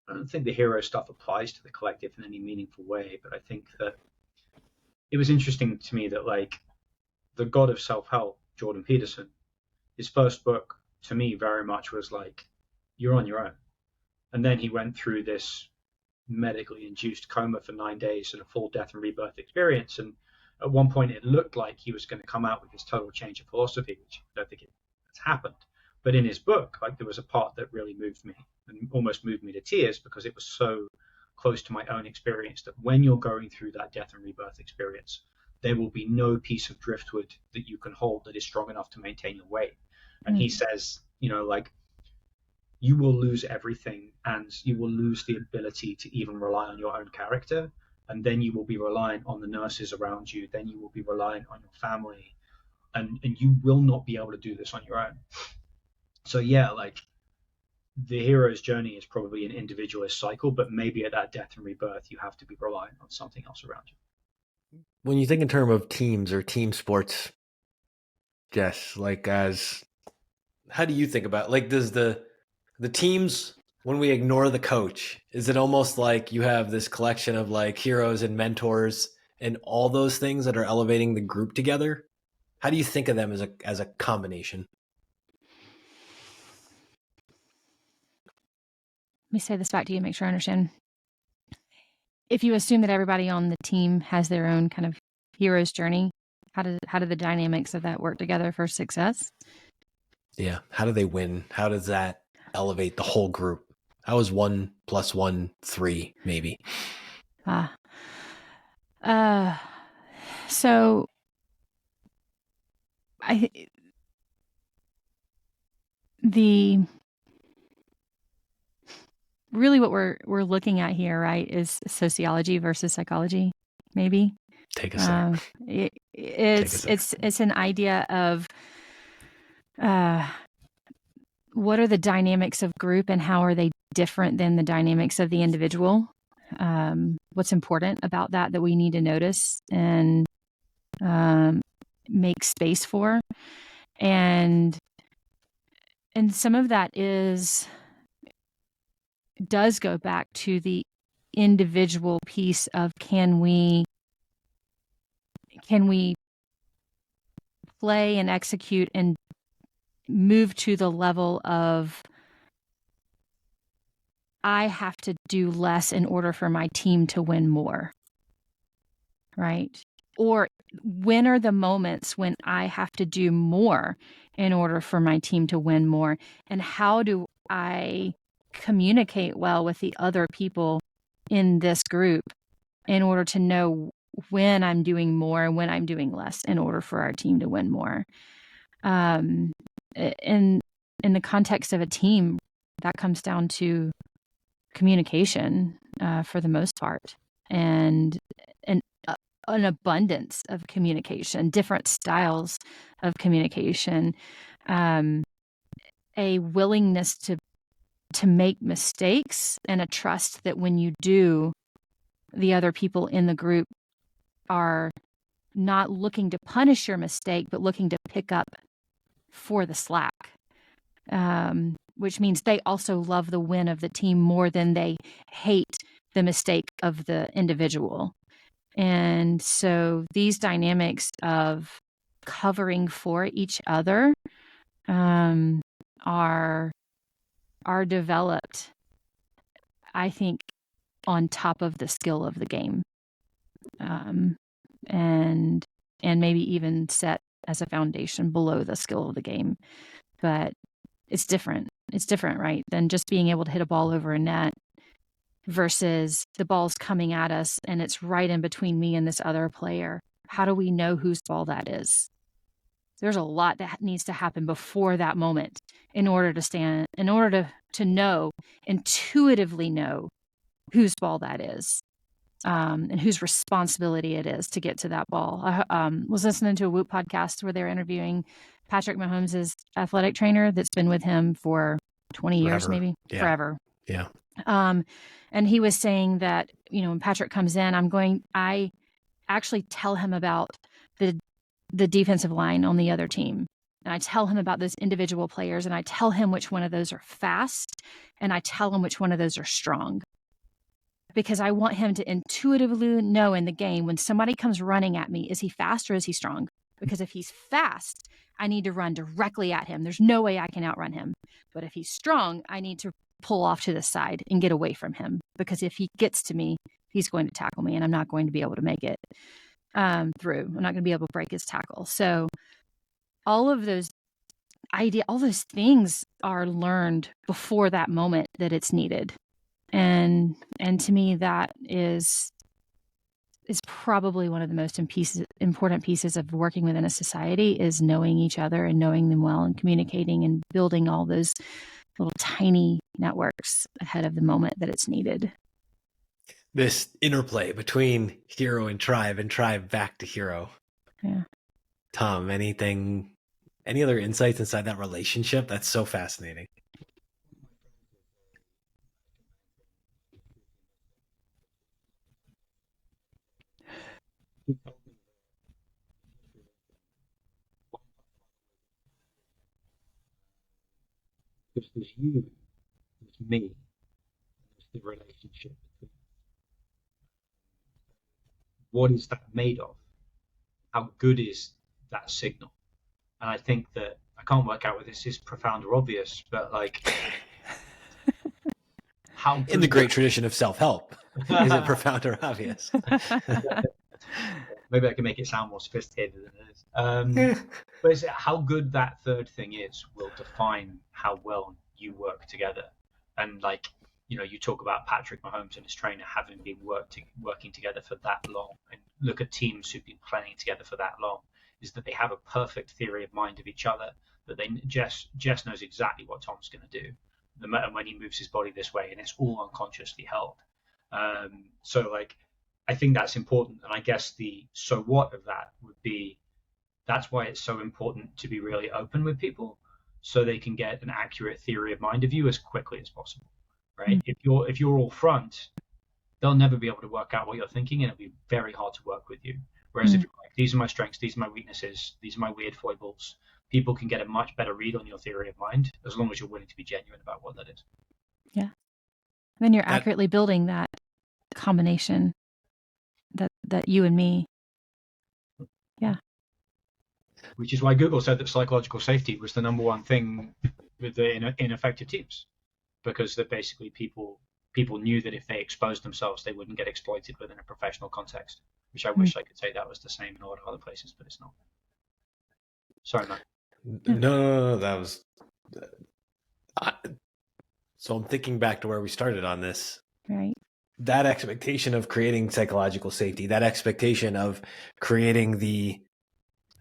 the hero stuff applies to the collective in any meaningful way, but I think that it was interesting to me that like the god of self-help, Jordan Peterson, his first book to me very much was like, you're on your own. And then he went through this medically induced coma for 9 days and a full death and rebirth experience. And at one point, it looked like he was going to come out with this total change of philosophy, which I don't think it has happened. But in his book, like, there was a part that really moved me and almost moved me to tears, because it was so close to my own experience, that when you're going through that death and rebirth experience, there will be no piece of driftwood that you can hold that is strong enough to maintain your weight. And he says, like, you will lose everything, and you will lose the ability to even rely on your own character. And then you will be reliant on the nurses around you. Then you will be reliant on your family, and you will not be able to do this on your own. So yeah, like, the hero's journey is probably an individualist cycle, but maybe at that death and rebirth, you have to be reliant on something else around you. When you think in terms of teams or team sports, Jess, like, how do you think about, like, does the teams, when we ignore the coach, is it almost like you have this collection of like heroes and mentors and all those things that are elevating the group together? How do you think of them as a combination? Let me say this back to you, make sure I understand. If you assume that everybody on the team has their own kind of hero's journey, how do the dynamics of that work together for success? Yeah. How do they win? How does that elevate the whole group? How is 1 + 1 3 maybe? So really what we're looking at here, right, is sociology versus psychology, maybe. Take a second. It's an idea of what are the dynamics of group and how are they different than the dynamics of the individual? What's important about that we need to notice and make space for, and some of that does go back to the individual piece of can we play and execute and move to the level of I have to do less in order for my team to win more, right? Or when are the moments when I have to do more in order for my team to win more? And how do I communicate well with the other people in this group in order to know when I'm doing more and when I'm doing less in order for our team to win more? In the context of a team, that comes down to communication for the most part, and an abundance of communication, different styles of communication, a willingness to make mistakes, and a trust that when you do, the other people in the group are not looking to punish your mistake, but looking to pick up for the slack, which means they also love the win of the team more than they hate the mistake of the individual. And so these dynamics of covering for each other are developed, I think, on top of the skill of the game, and maybe even set as a foundation below the skill of the game. But it's different. It's different, right, than just being able to hit a ball over a net versus the ball's coming at us and it's right in between me and this other player. How do we know whose ball that is? There's a lot that needs to happen before that moment in order to know, intuitively know whose ball that is, and whose responsibility it is to get to that ball. I was listening to a Whoop podcast where they were interviewing Patrick Mahomes' athletic trainer that's been with him for 20 years, maybe forever. Yeah. And he was saying that, when Patrick comes in, I actually tell him about the defensive line on the other team. And I tell him about those individual players, and I tell him which one of those are fast, and I tell him which one of those are strong. Because I want him to intuitively know in the game when somebody comes running at me, is he fast or is he strong? Because if he's fast, I need to run directly at him. There's no way I can outrun him. But if he's strong, I need to pull off to the side and get away from him, because if he gets to me, he's going to tackle me and I'm not going to be able to make it through. I'm not going to be able to break his tackle. So all of those all those things are learned before that moment that it's needed. And to me, that is probably one of the most important pieces of working within a society, is knowing each other and knowing them well and communicating and building all those little tiny networks ahead of the moment that it's needed. This interplay between hero and tribe back to hero. Yeah. Tom, any other insights inside that relationship? That's so fascinating. Because there's you, there's me, there's the relationship. What is that made of? How good is that signal? And I think that I can't work out whether this is profound or obvious, but like, how good in the great tradition of self-help, is it profound or obvious? Maybe I can make it sound more sophisticated than it is. But it's how good that third thing is will define how well you work together. And like, you talk about Patrick Mahomes and his trainer having been working together for that long, and look at teams who've been playing together for that long, is that they have a perfect theory of mind of each other, that Jess knows exactly what Tom's going to do, no matter when he moves his body this way, and it's all unconsciously held. So like, I think that's important. And I guess the so what of that would be, that's why it's so important to be really open with people, so they can get an accurate theory of mind of you as quickly as possible, right? Mm-hmm. If you're all front, they'll never be able to work out what you're thinking, and it'll be very hard to work with you. Whereas if you're like, these are my strengths, these are my weaknesses, these are my weird foibles, people can get a much better read on your theory of mind, as long as you're willing to be genuine about what that is. Yeah. Then you're accurately building that combination, that you and me. Yeah. Which is why Google said that psychological safety was the number one thing with the ineffective teams, because that basically people knew that if they exposed themselves, they wouldn't get exploited within a professional context, which I wish I could say that was the same in a lot of other places, but it's not. Sorry, Matt. No, that was... So I'm thinking back to where we started on this. Right. That expectation of creating psychological safety, that expectation of creating the,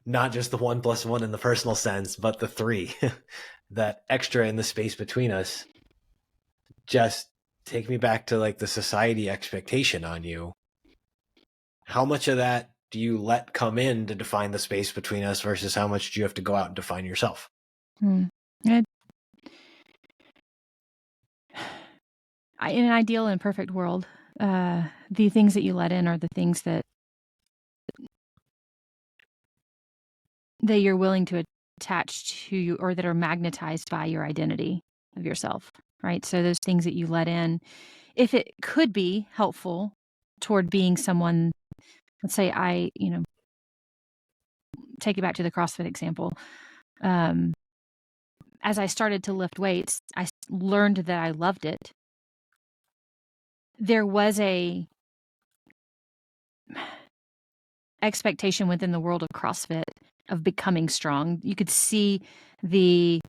not just the 1 + 1 in the personal sense, but the 3, that extra in the space between us. Just take me back to like the society expectation on you. How much of that do you let come in to define the space between us versus how much do you have to go out and define yourself? In an ideal and perfect world, the things that you let in are the things that you're willing to attach to you, or that are magnetized by your identity of yourself, right? So those things that you let in, if it could be helpful toward being someone, let's say take it back to the CrossFit example. As I started to lift weights, I learned that I loved it. There was a expectation within the world of CrossFit of becoming strong. You could see if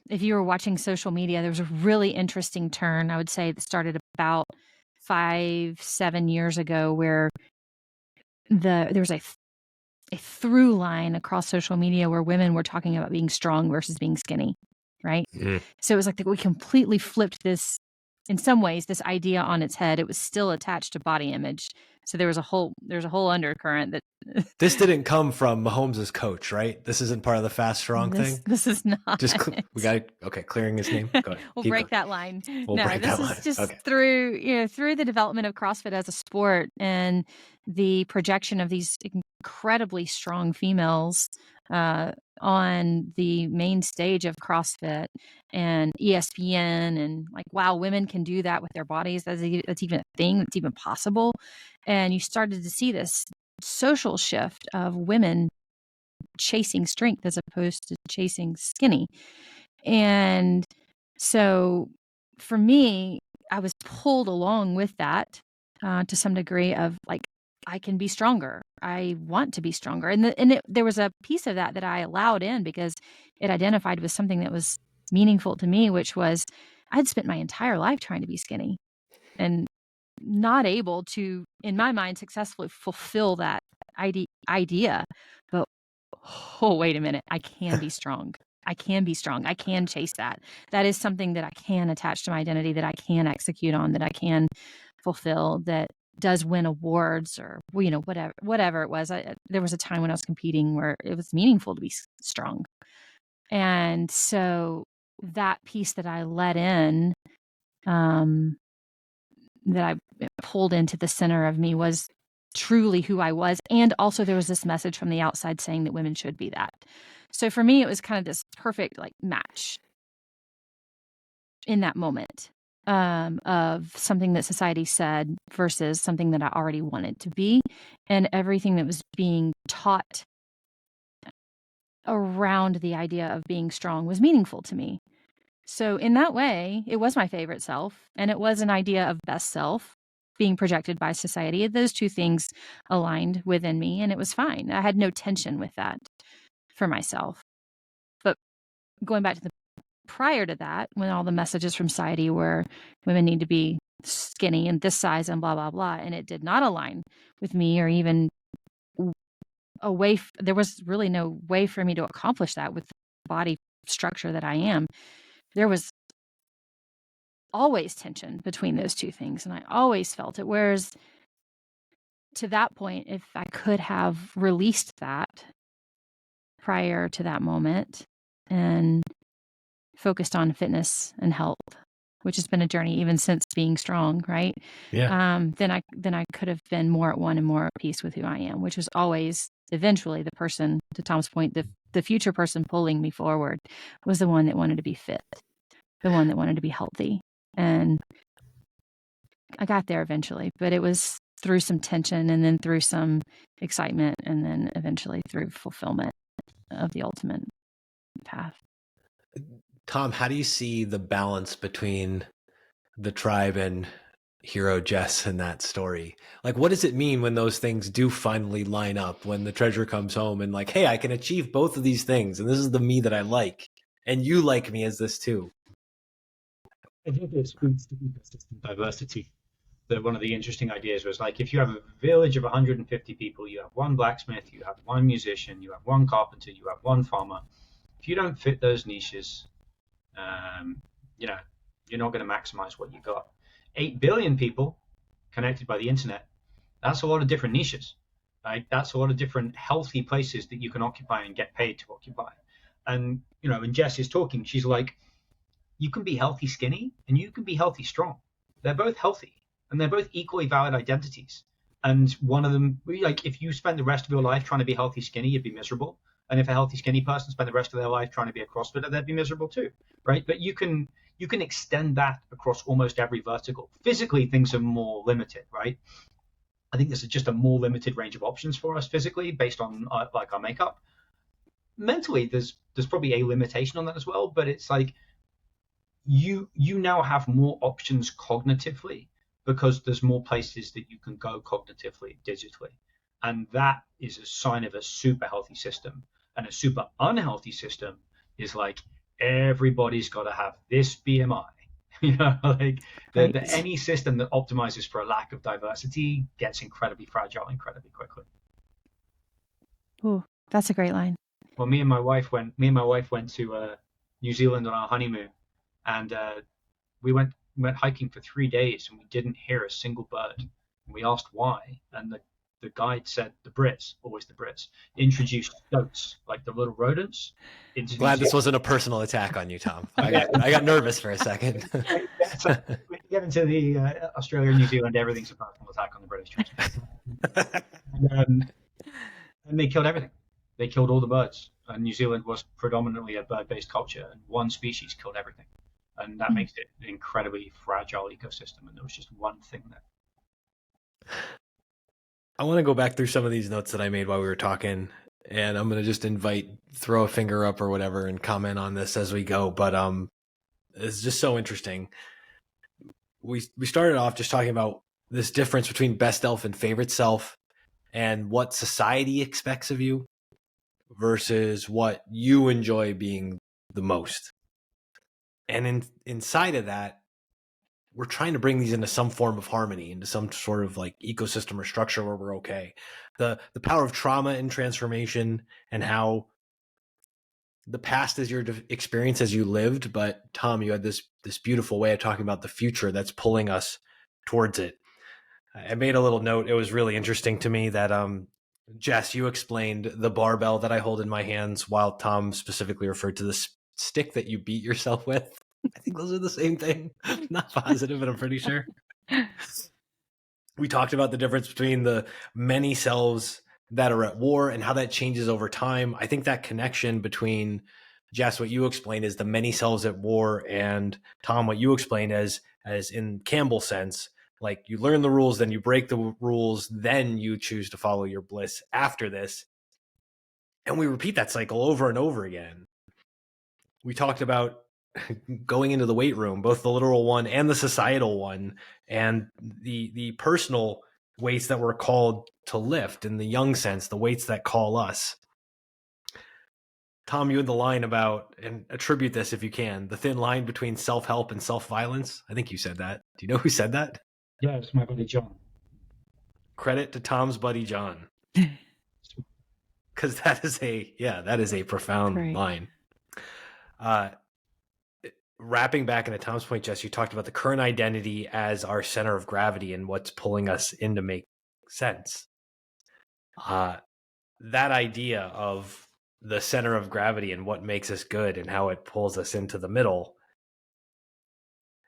you were watching social media, there was a really interesting turn, I would say, that started about 5-7 years ago, where there was a through line across social media where women were talking about being strong versus being skinny, right? So it was like we completely flipped this, in some ways, this idea on its head. It was still attached to body image. So there's a whole undercurrent that this didn't come from Mahomes' coach, right? This isn't part of the fast strong thing. This is not. Just clearing his name. Go ahead. We'll break that line. This is just through the development of CrossFit as a sport and the projection of these incredibly strong females on the main stage of CrossFit and ESPN, and like, wow, women can do that with their bodies. That's even a thing. That's even possible. And you started to see this social shift of women chasing strength as opposed to chasing skinny. And so for me, I was pulled along with that to some degree of like, I can be stronger. I want to be stronger. And there was a piece of that I allowed in because it identified with something that was meaningful to me, which was I'd spent my entire life trying to be skinny and not able to, in my mind, successfully fulfill that idea. But, oh, wait a minute, I can be strong. I can be strong. I can chase that. That is something that I can attach to my identity, that I can execute on, that I can fulfill, that does win awards or, whatever it was. There was a time when I was competing where it was meaningful to be strong. And so that piece that I let in, that I pulled into the center of me was truly who I was. And also there was this message from the outside saying that women should be that. So for me, it was kind of this perfect like match in that moment of something that society said versus something that I already wanted to be, and everything that was being taught around the idea of being strong was meaningful to me. So in that way, it was my favorite self, and it was an idea of best self being projected by society. Those two things aligned within me, and it was fine. I had no tension with that for myself. But going back to the prior to that, when all the messages from society were women need to be skinny and this size and blah, blah, blah, and it did not align with me or even there was really no way for me to accomplish that with the body structure that I am. There was always tension between those two things, and I always felt it. Whereas to that point, if I could have released that prior to that moment and focused on fitness and health, which has been a journey even since being strong, right? Yeah. Then I could have been more at one and more at peace with who I am, which was always eventually the person, to Tom's point, the future person pulling me forward was the one that wanted to be fit, the one that wanted to be healthy. And I got there eventually, but it was through some tension and then through some excitement and then eventually through fulfillment of the ultimate path. Tom, how do you see the balance between the tribe and hero Jess in that story? Like, what does it mean when those things do finally line up, when the treasure comes home and like, hey, I can achieve both of these things, and this is the me that I like, and you like me as this too? I think it speaks to ecosystem diversity. That one of the interesting ideas was like if you have a village of 150 people, you have one blacksmith, you have one musician, you have one carpenter, you have one farmer. If you don't fit those niches, you know, you're not going to maximize what you got. 8 billion people connected by the internet. That's a lot of different niches. Right? That's a lot of different healthy places that you can occupy and get paid to occupy. And, when Jess is talking, she's like, you can be healthy skinny and you can be healthy strong. They're both healthy and they're both equally valid identities. And one of them, like if you spend the rest of your life trying to be healthy skinny, you'd be miserable. And if a healthy skinny person spent the rest of their life trying to be a CrossFitter, they'd be miserable too, right? But you can extend that across almost every vertical. Physically, things are more limited, right? I think there's just a more limited range of options for us physically based on like our makeup. Mentally, there's probably a limitation on that as well, but it's like you now have more options cognitively because there's more places that you can go cognitively, digitally. And that is a sign of a super healthy system. And a super unhealthy system is like everybody's got to have this BMI. Like Right. any system that optimizes for a lack of diversity gets incredibly fragile incredibly quickly. Ooh, that's a great line. Well, me and my wife went to New Zealand on our honeymoon, and we went hiking for 3 days, and we didn't hear a single bird. And we asked why, and the guide said the Brits, always the Brits, introduced stoats, like the little rodents. Glad this wasn't a personal attack on you, Tom. I got nervous for a second. So when you get into the Australia and New Zealand, everything's a personal attack on the British. And they killed everything. They killed all the birds. And New Zealand was predominantly a bird-based culture, and one species killed everything. And that makes it an incredibly fragile ecosystem. And there was just one thing there. I want to go back through some of these notes that I made while we were talking, and I'm going to just throw a finger up or whatever and comment on this as we go. But it's just so interesting. we started off just talking about this difference between best self and favorite self, and what society expects of you versus what you enjoy being the most. And inside of that, we're trying to bring these into some form of harmony, into some sort of like ecosystem or structure where we're okay. The power of trauma and transformation, and how the past is your experience as you lived, but Tom, you had this beautiful way of talking about the future that's pulling us towards it. I made a little note. It was really interesting to me that Jess, you explained the barbell that I hold in my hands, while Tom specifically referred to the stick that you beat yourself with. I think those are the same thing. Not positive, but I'm pretty sure. We talked about the difference between the many selves that are at war and how that changes over time. I think that connection between, Jess, what you explained is the many selves at war, and Tom, what you explained as in Campbell's sense, like you learn the rules, then you break the rules, then you choose to follow your bliss after this. And we repeat that cycle over and over again. We talked about going into the weight room, both the literal one and the societal one, and the personal weights that we're called to lift, in the young sense, the weights that call us. Tom, you had the line about, and attribute this if you can, the thin line between self-help and self-violence. I think you said that. Do you know who said that? Yeah, it's my buddy John. Credit to Tom's buddy John. Because that is a profound line. Wrapping back into Tom's point, Jess, you talked about the current identity as our center of gravity and what's pulling us in to make sense. That idea of the center of gravity and what makes us good and how it pulls us into the middle,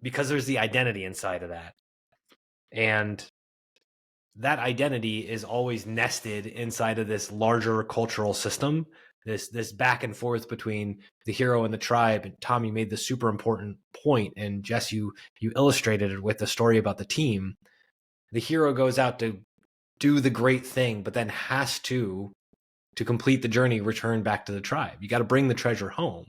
because there's the identity inside of that. And that identity is always nested inside of this larger cultural system, this back and forth between the hero and the tribe. And Tom, you made this super important point, and Jess, you illustrated it with the story about the team. The hero goes out to do the great thing, but then has to complete the journey, return back to the tribe. You got to bring the treasure home.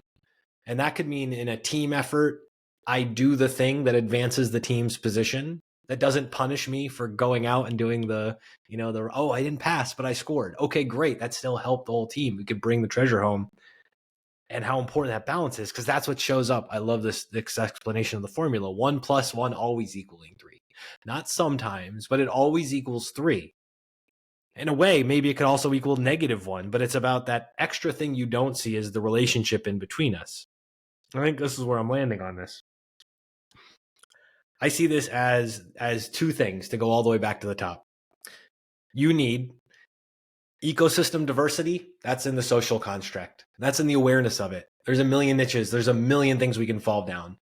And that could mean, in a team effort, I do the thing that advances the team's position, that doesn't punish me for going out and doing oh, I didn't pass, but I scored. Okay, great. That still helped the whole team. We could bring the treasure home. And how important that balance is, because that's what shows up. I love this explanation of the formula. 1 + 1 always equaling 3. Not sometimes, but it always equals 3. In a way, maybe it could also equal -1, but it's about that extra thing you don't see is the relationship in between us. I think this is where I'm landing on this. I see this as two things to go all the way back to the top. You need ecosystem diversity. That's in the social construct. That's in the awareness of it. There's a million niches. There's a million things we can fall down.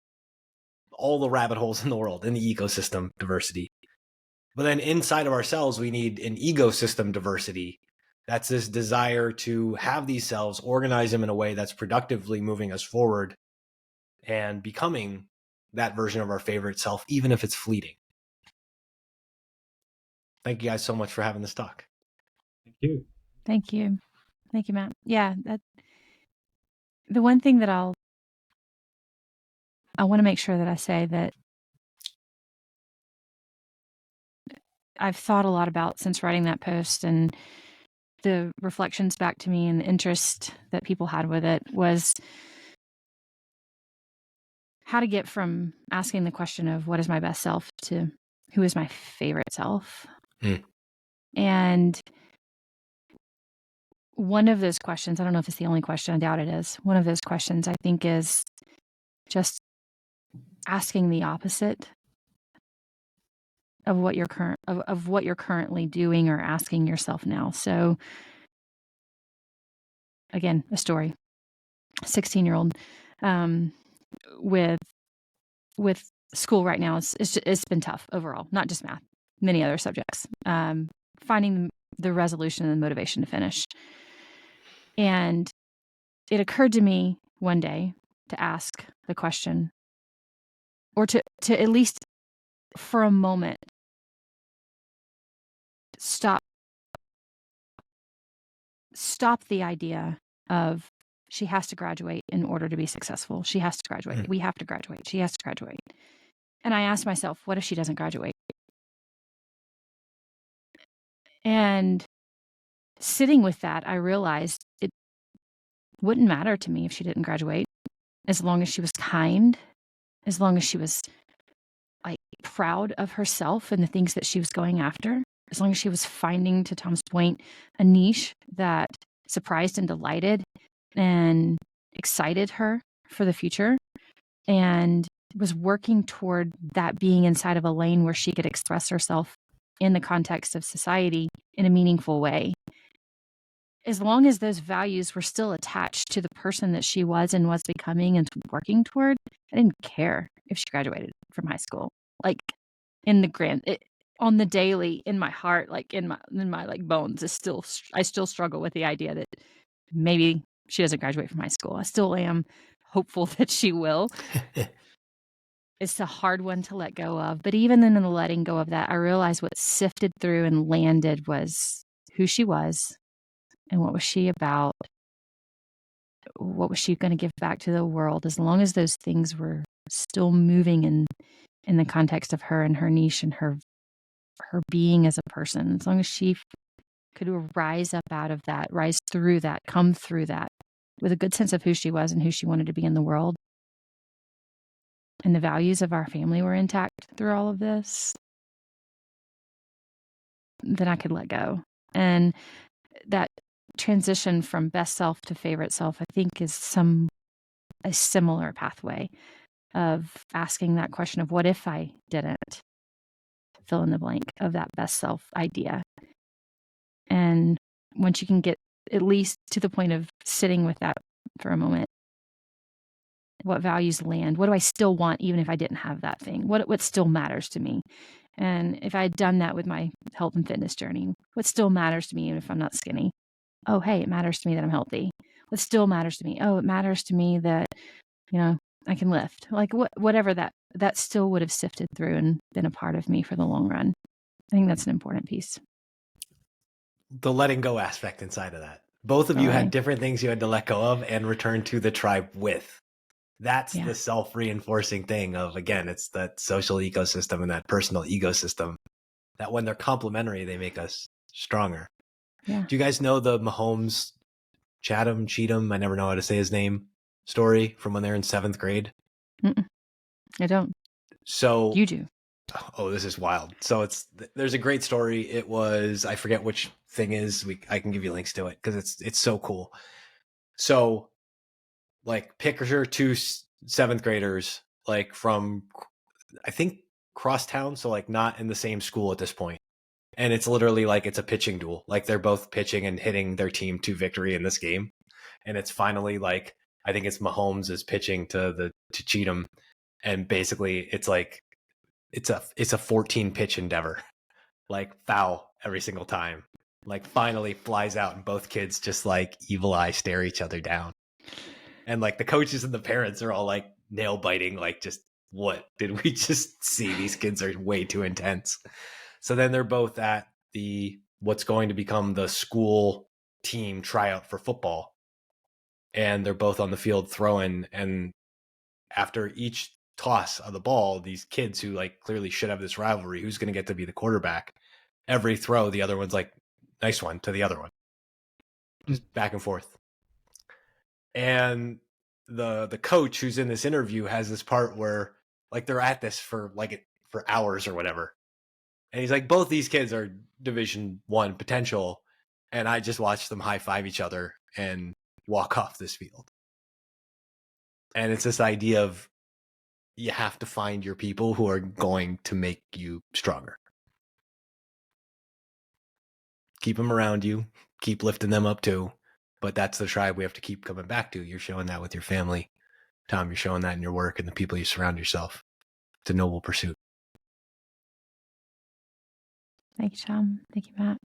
All the rabbit holes in the world in the ecosystem diversity. But then inside of ourselves, we need an ecosystem diversity. That's this desire to have these selves, organize them in a way that's productively moving us forward and becoming that version of our favorite self, even if it's fleeting. Thank you guys so much for having this talk. Thank you. Thank you. Thank you, Matt. Yeah, the one thing that I want to make sure that I say that I've thought a lot about since writing that post, and the reflections back to me and the interest that people had with it, was how to get from asking the question of what is my best self to who is my favorite self. And one of those questions, I don't know if it's the only question, I doubt it is. One of those questions, I think, is just asking the opposite of what you're currently doing or asking yourself now. So again, a story. 16-year-old with school right now, it's been tough overall, not just math, many other subjects. Finding the resolution and the motivation to finish. And it occurred to me one day to ask the question, or to at least for a moment stop the idea of she has to graduate in order to be successful. She has to graduate. We have to graduate. She has to graduate. And I asked myself, what if she doesn't graduate? And sitting with that, I realized it wouldn't matter to me if she didn't graduate, as long as she was kind, as long as she was like proud of herself and the things that she was going after, as long as she was finding, to Tom's point, a niche that surprised and delighted and excited her for the future, and was working toward that being inside of a lane where she could express herself in the context of society in a meaningful way. As long as those values were still attached to the person that she was and was becoming and working toward, I didn't care if she graduated from high school. Like in the on the daily, in my heart, like in my like bones, I still struggle with the idea that maybe she doesn't graduate from high school. I still am hopeful that she will. It's a hard one to let go of. But even in the letting go of that, I realized what sifted through and landed was who she was and what was she about. What was she going to give back to the world? As long as those things were still moving in the context of her and her niche and her being as a person, as long as she could rise up out of that, rise through that, come through that with a good sense of who she was and who she wanted to be in the world, and the values of our family were intact through all of this, then I could let go. And that transition from best self to favorite self, I think, is a similar pathway of asking that question of what if I didn't fill in the blank of that best self idea. And once you can get at least to the point of sitting with that for a moment, what values land? What do I still want even if I didn't have that thing? What still matters to me? And if I had done that with my health and fitness journey, what still matters to me even if I'm not skinny? Oh, hey, it matters to me that I'm healthy. What still matters to me? Oh, it matters to me that, I can lift. Like whatever that still would have sifted through and been a part of me for the long run. I think that's an important piece. The letting go aspect inside of that. Both of you had different things you had to let go of and return to the tribe with. That's the self-reinforcing thing of, again, it's that social ecosystem and that personal ecosystem that when they're complementary, they make us stronger. Yeah. Do you guys know the Mahomes Cheatham, I never know how to say his name, story from when they're in 7th grade? I don't. So you do. Oh, this is wild. So there's a great story. It was, I forget which thing is, I can give you links to it because it's so cool. So like picture 2 7th graders, like from, I think, crosstown. So like not in the same school at this point. And it's literally like, it's a pitching duel. Like they're both pitching and hitting their team to victory in this game. And it's finally like, I think it's Mahomes is pitching to Cheatham. And basically it's like, it's a 14 pitch endeavor, like foul every single time, like finally flies out and both kids just like evil eye stare each other down. And like the coaches and the parents are all like nail biting, like just what did we just see? These kids are way too intense. So then they're both at what's going to become the school team tryout for football. And they're both on the field throwing. And after each toss of the ball, these kids who like clearly should have this rivalry, who's going to get to be the quarterback, every throw, the other one's like, nice one to the other one. Just back and forth. And the coach who's in this interview has this part where like they're at this for hours or whatever. And he's like, both these kids are Division I potential. And I just watched them high five each other and walk off this field. And it's this idea of you have to find your people who are going to make you stronger. Keep them around you, keep lifting them up too. But that's the tribe we have to keep coming back to. You're showing that with your family. Tom, you're showing that in your work and the people you surround yourself. It's a noble pursuit. Thank you, Tom. Thank you, Matt.